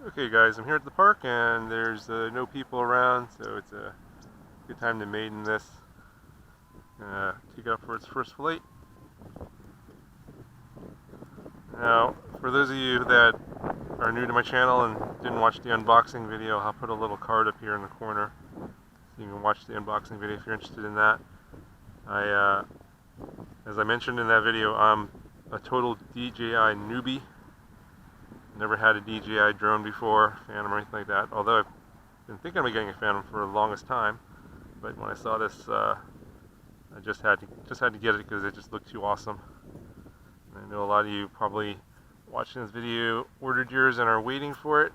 Okay guys, I'm here at the park and there's no people around, so it's a good time to maiden this. Take it up for its first flight. Now, for those of you that are new to my channel and didn't watch the unboxing video, I'll put a little card up here in the corner so you can watch the unboxing video if you're interested in that. As I mentioned in that video, I'm a total DJI newbie. Never had a DJI drone before, Phantom or anything like that, although I've been thinking about getting a Phantom for the longest time. But when I saw this, I just had to get it because it just looked too awesome. And I know a lot of you probably watching this video ordered yours and are waiting for it.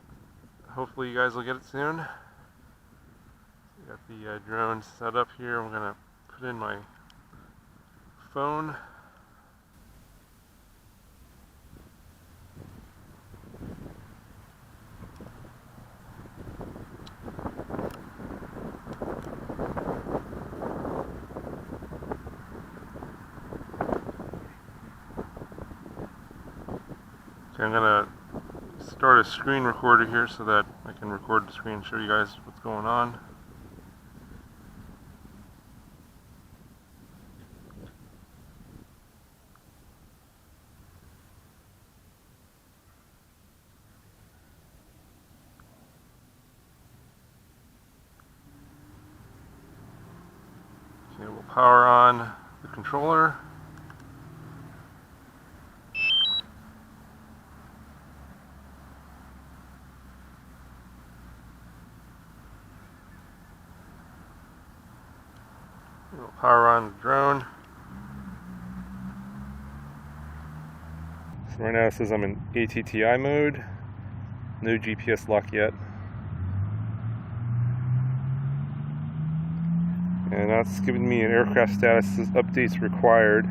Hopefully you guys will get it soon. Got the drone set up here. I'm gonna put in my phone. Okay, I'm gonna start a screen recorder here so that I can record the screen and show you guys what's going on. Okay, we'll power on the controller. We'll power on the drone. So right now it says I'm in ATTI mode. No GPS lock yet. And that's giving me an aircraft status updates required.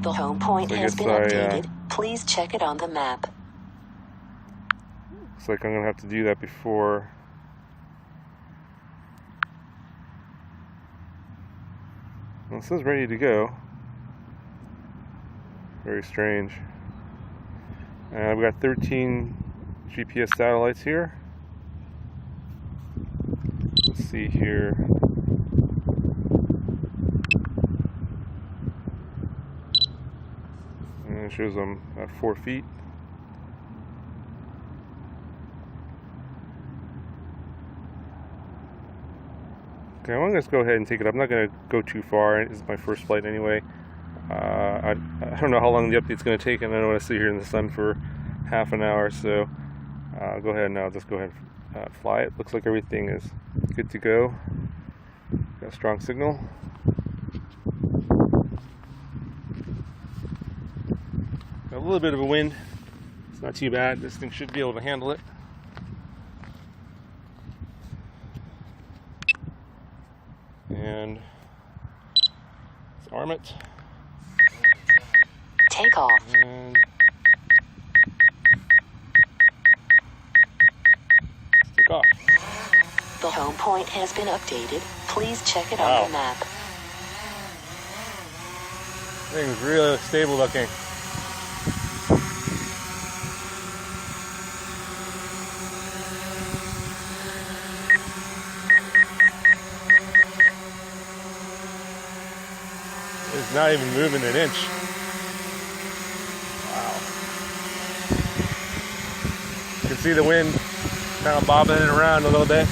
The home point has been updated. Please check it on the map. Looks like I'm going to have to do that before. Well, it says ready to go. Very strange. We've got 13 GPS satellites here. Let's see here. And it shows I'm at 4 feet. Okay, I'm going to go ahead and take it up. I'm not going to go too far. This is my first flight anyway. I don't know how long the update's going to take, and I don't want to sit here in the sun for half an hour, so I'll go ahead and I'll just go ahead and fly it. Looks like everything is good to go. Got a strong signal. Got a little bit of a wind. It's not too bad. This thing should be able to handle it. And let's arm it. Takeoff. And let's take off. The home point has been updated. Please check it on the map. Thing's really stable looking. It's not even moving an inch. Wow. You can see the wind kind of bobbing it around a little bit.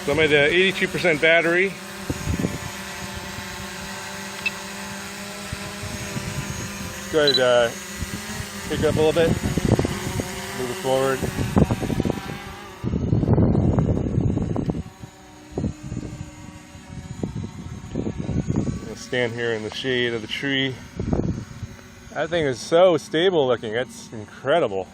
So I'm at 82% battery. Let's go ahead and pick it up a little bit. Move it forward. Stand here in the shade of the tree. That thing is so stable looking. That's incredible.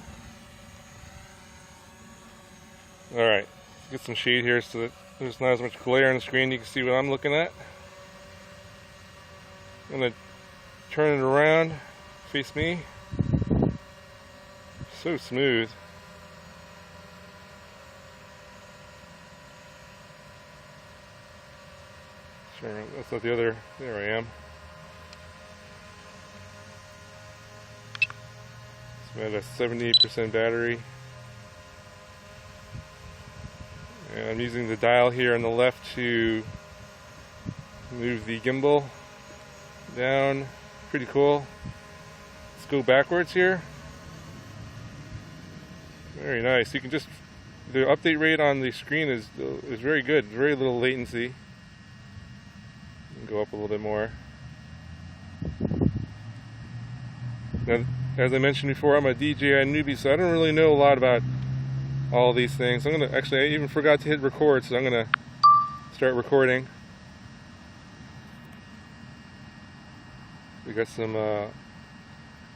Alright, get some shade here so that there's not as much glare on the screen. You can see what I'm looking at. I'm going to turn it around, face me. So smooth. Sure, that's not the other. There I am. I'm at a 78% battery. And I'm using the dial here on the left to move the gimbal down. Pretty cool. Let's go backwards here. Very nice. You can just, the update rate on the screen is very good. Very little latency. You can go up a little bit more. Now, as I mentioned before, I'm a DJI newbie, so I don't really know a lot about all these things. I'm gonna, actually, I even forgot to hit record, so I'm gonna start recording. We got some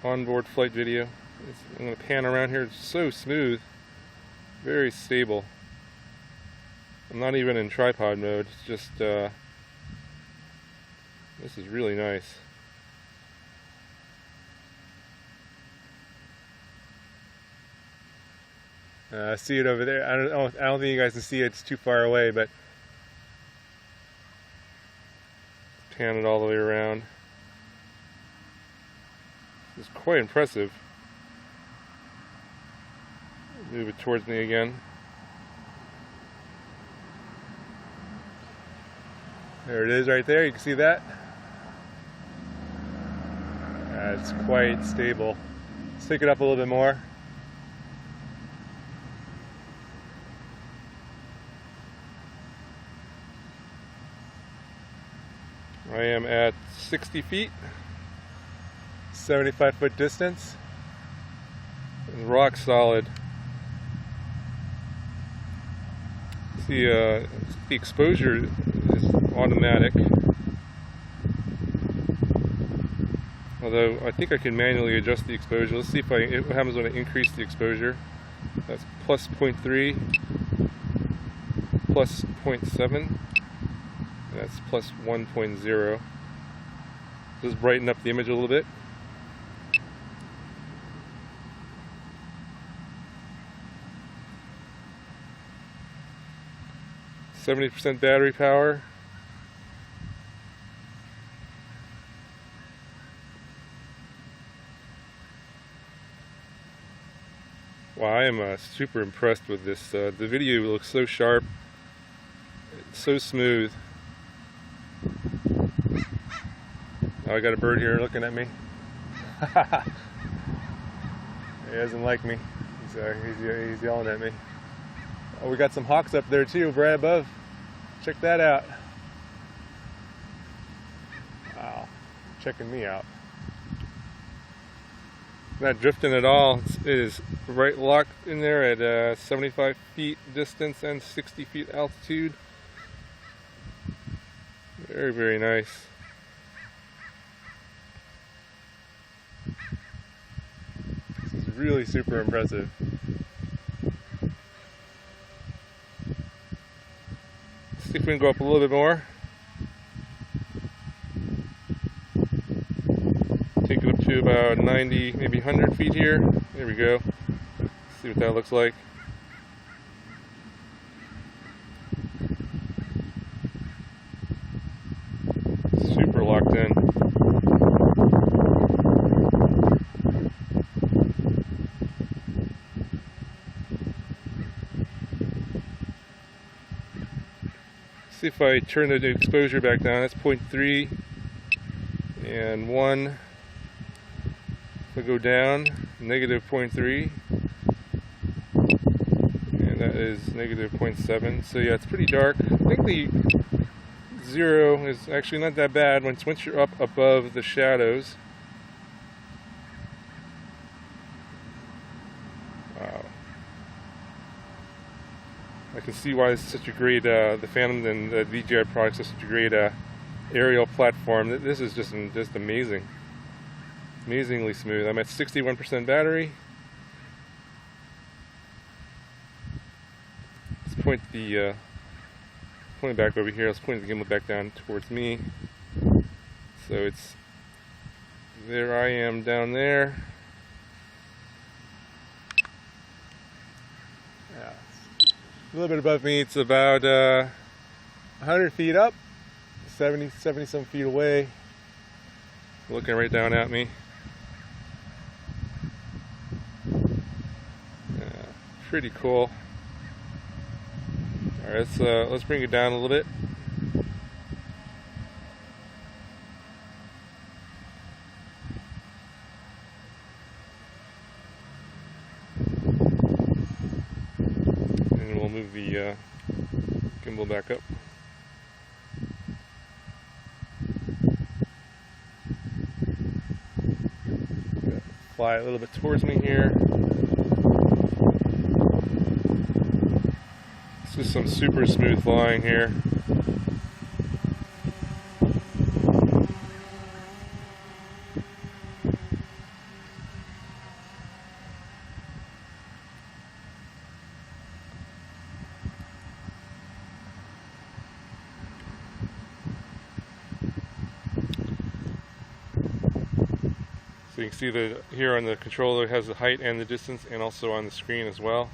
onboard flight video. I'm gonna pan around here. It's so smooth, very stable. I'm not even in tripod mode. It's just this is really nice. I see it over there. I don't think you guys can see it. It's too far away, but pan it all the way around. It's quite impressive. Move it towards me again. There it is right there. You can see that. It's quite stable. Let's take it up a little bit more. I am at 60 feet, 75-foot distance. It's rock solid. See, the exposure is automatic. Although I think I can manually adjust the exposure. Let's see if what happens when I increase the exposure. That's plus 0.3, plus 0.7. That's plus 1.0. Just brighten up the image a little bit. %70 battery power. Wow, I am super impressed with this. The video looks so sharp, it's so smooth. Oh, I got a bird here looking at me. He doesn't like me. He's yelling at me. Oh, we got some hawks up there too, right above. Check that out. Wow, checking me out. Not drifting at all. It is right locked in there at 75 feet distance and 60 feet altitude. Very, very nice. This is really super impressive. Let's see if we can go up a little bit more. Take it up to about 90, maybe 100 feet here. There we go. See what that looks like. Super locked in. See if I turn the exposure back down. That's 0.3 and 1. If I go down, negative 0.3, and that is negative 0.7. So yeah, it's pretty dark. I think the 0 is actually not that bad once you're up above the shadows. Wow. I can see why this is such a great, the Phantom and the DJI products are such a great aerial platform. This is just amazing. Amazingly smooth. I'm at 61% battery. Let's point the point back over here. Let's point the gimbal back down towards me. So it's there. I am down there. Yeah, a little bit above me. It's about 100 feet up, 70 some feet away. Looking right down at me. pretty cool. All right, let's bring it down a little bit. And we'll move the gimbal back up. Fly a little bit towards me here. It's just some super smooth flying here. So you can see that here on the controller it has the height and the distance, and also on the screen as well.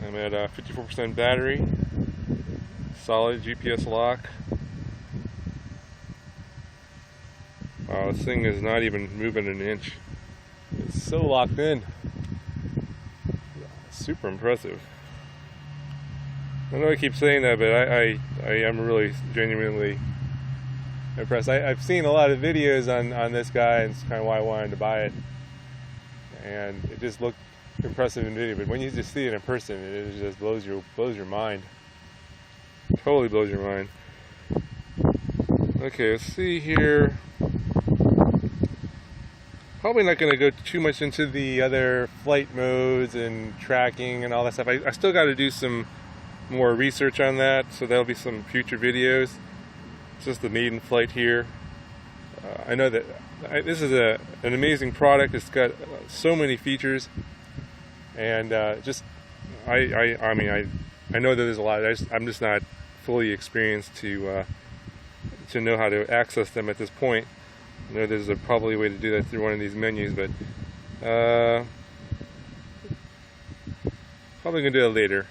I'm at 54% battery, solid GPS lock. Wow, this thing is not even moving an inch. It's so locked in. Super impressive. I know I keep saying that, but I am really genuinely impressed. I've seen a lot of videos on this guy, and it's kind of why I wanted to buy it. And it just looked impressive in video, but when you just see it in person, it just blows your mind. Totally blows your mind. Okay, let's see here. Probably not going to go too much into the other flight modes and tracking and all that stuff. I still got to do some more research on that, so there'll be some future videos. It's just the maiden flight here. I know that this is an amazing product. It's got so many features, and just I know that there's a lot. I'm just not fully experienced to know how to access them at this point. I know there's probably a way to do that through one of these menus, but probably gonna do it later.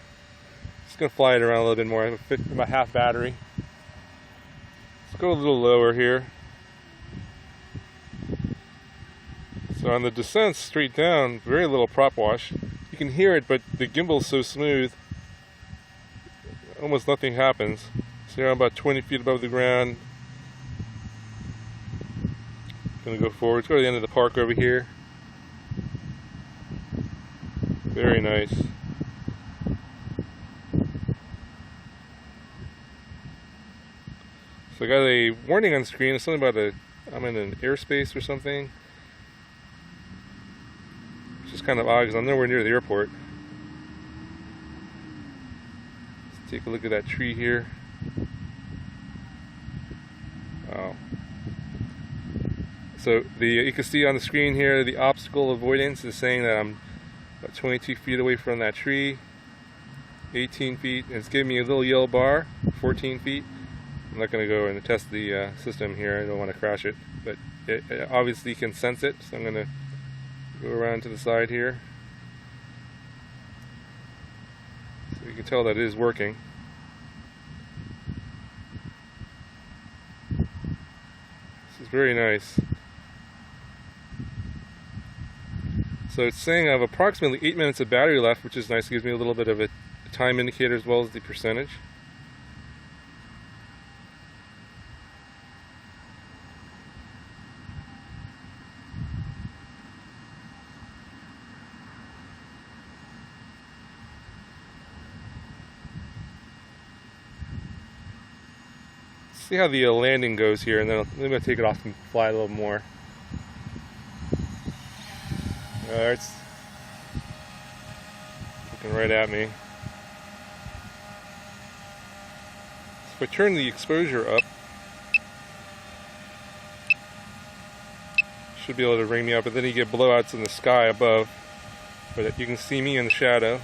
Just gonna fly it around a little bit more. I'm about half battery. Let's go a little lower here. So on the descent straight down, very little prop wash. You can hear it, but the gimbal is so smooth, almost nothing happens. So I'm about 20 feet above the ground. Gonna go forward. Let's go to the end of the park over here. Very nice. So I got a warning on the screen. It's something about I'm in an airspace or something. Which is kind of odd because I'm nowhere near the airport. Let's take a look at that tree here. Wow. So you can see on the screen here the obstacle avoidance is saying that I'm about 22 feet away from that tree, 18 feet, and it's giving me a little yellow bar, 14 feet. I'm not going to go and test the system here. I don't want to crash it, but it obviously can sense it, so I'm going to go around to the side here. So you can tell that it is working. This is very nice. So it's saying I have approximately 8 minutes of battery left, which is nice. It gives me a little bit of a time indicator as well as the percentage. See how the landing goes here, and then I'm going to take it off and fly a little more. It's looking right at me. So if I turn the exposure up, should be able to bring me up, but then you get blowouts in the sky above, but you can see me in the shadow.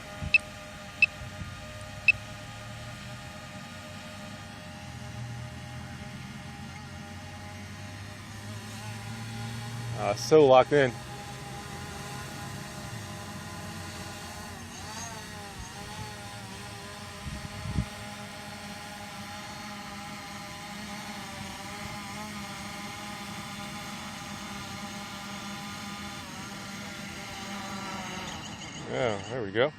So locked in. Oh, there we go.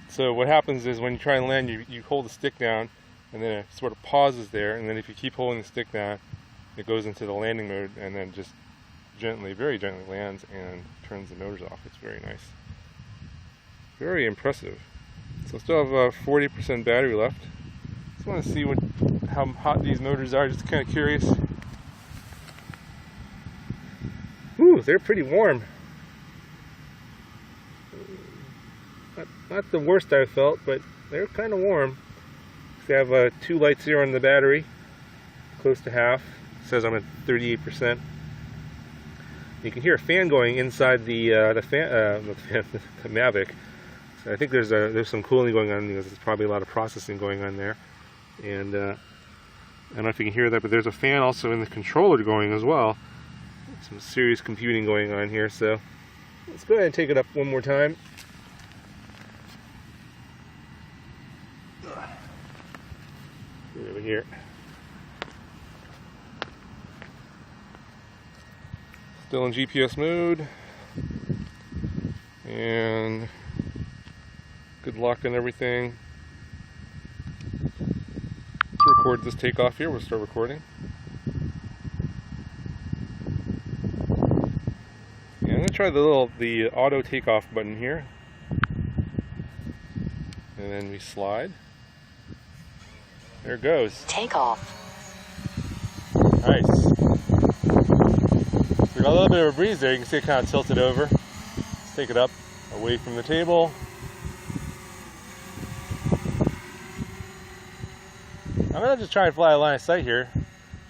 So what happens is when you try and land, you hold the stick down, and then it sort of pauses there, and then if you keep holding the stick down, it goes into the landing mode, and then just gently, very gently lands and turns the motors off. It's very nice. Very impressive. So I still have 40% battery left. Just want to see how hot these motors are, just kind of curious. Ooh, they're pretty warm. Not the worst I've felt, but they're kind of warm. They have 2 lights here on the battery, close to half. It says I'm at 38%. You can hear a fan going inside the Mavic. So I think there's some cooling going on because there's probably a lot of processing going on there. And I don't know if you can hear that, but there's a fan also in the controller going as well. Some serious computing going on here. So let's go ahead and take it up one more time. Over here. Still in GPS mode. And good luck and everything. Let's record this takeoff here. We'll start recording. And I'm going to try the auto takeoff button here. And then we slide. There it goes. Takeoff. Nice. We got a little bit of a breeze there. You can see it kind of tilted over. Let's take it up away from the table. I'm going to just try and fly a line of sight here,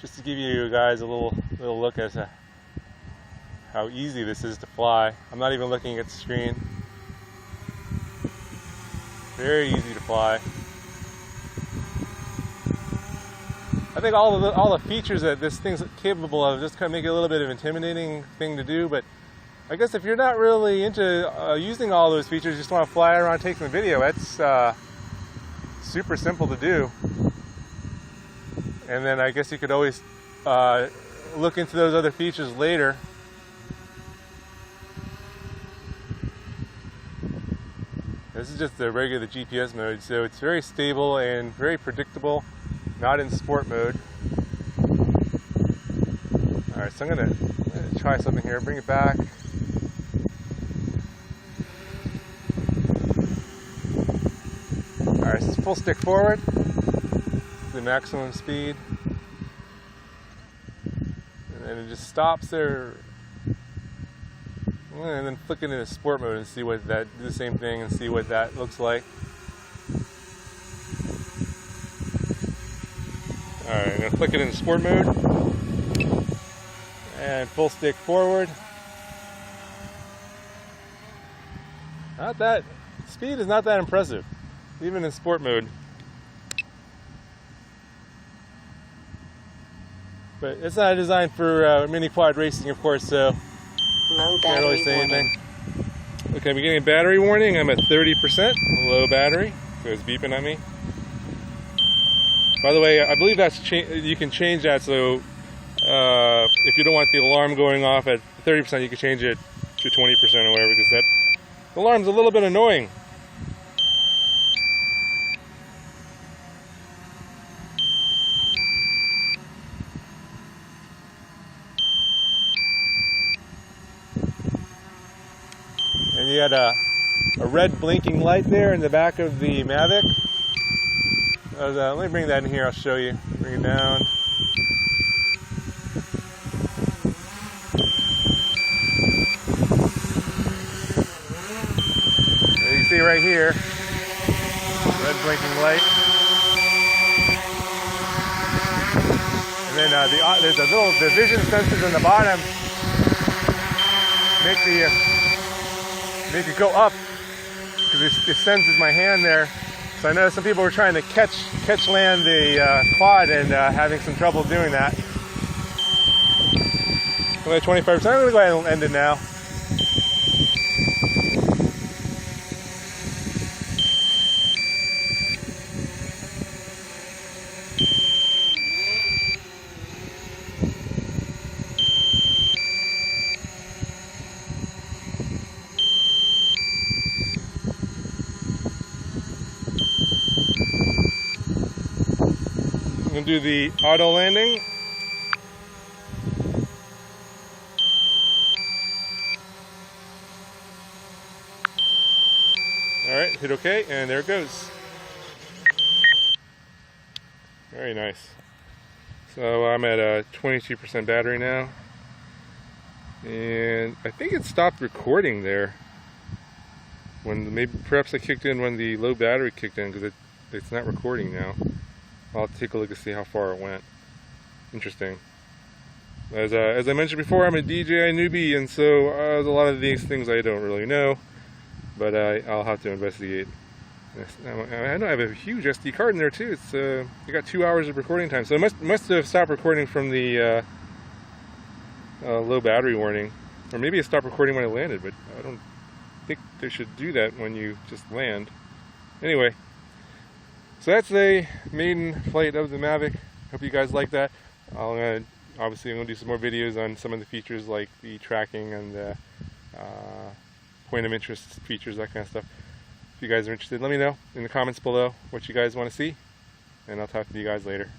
just to give you guys a little look as to how easy this is to fly. I'm not even looking at the screen. Very easy to fly. I think all the features that this thing's capable of just kind of make it a little bit of an intimidating thing to do, but I guess if you're not really into using all those features, just want to fly around taking the video, it's super simple to do. And then I guess you could always look into those other features later. This is just the regular GPS mode, so it's very stable and very predictable. Not in sport mode. Alright, so I'm gonna try something here. Bring it back. Alright, this is full stick forward. The maximum speed. And then it just stops there. And then flick it into sport mode and see what do the same thing and see what that looks like. Alright, I'm going to flick it into sport mode, and full stick forward. Speed is not that impressive, even in sport mode. But it's not designed for mini quad racing, of course, so can't really say anything. Okay, I'm getting a battery warning. I'm at 30%, low battery, so it's beeping at me. By the way, I believe you can change that, so if you don't want the alarm going off at 30%, you can change it to 20% or whatever, because that alarm's a little bit annoying. And you had a red blinking light there in the back of the Mavic. Let me bring that in here, I'll show you. Bring it down. There you can see right here, red blinking light. And then there's the vision sensors on the bottom make it go up, because it senses my hand there. So I know some people were trying to catch land the quad and having some trouble doing that. I'm at 25%. I'm going to go ahead and end it now. I'm going to do the auto landing. Alright, hit OK, and there it goes. Very nice. So I'm at a 22% battery now. And I think it stopped recording there. Maybe perhaps I kicked in when the low battery kicked in, because it's not recording now. I'll take a look and see how far it went. Interesting. As I mentioned before, I'm a DJI newbie, and so a lot of these things I don't really know, but I'll have to investigate. I know I have a huge SD card in there too. It's I got 2 hours of recording time, so it must have stopped recording from the low battery warning, or maybe it stopped recording when I landed. But I don't think they should do that when you just land. Anyway, so that's a maiden flight of the Mavic. Hope you guys like that. Obviously I'm going to do some more videos on some of the features like the tracking and the point of interest features, that kind of stuff. If you guys are interested, let me know in the comments below what you guys want to see, and I'll talk to you guys later.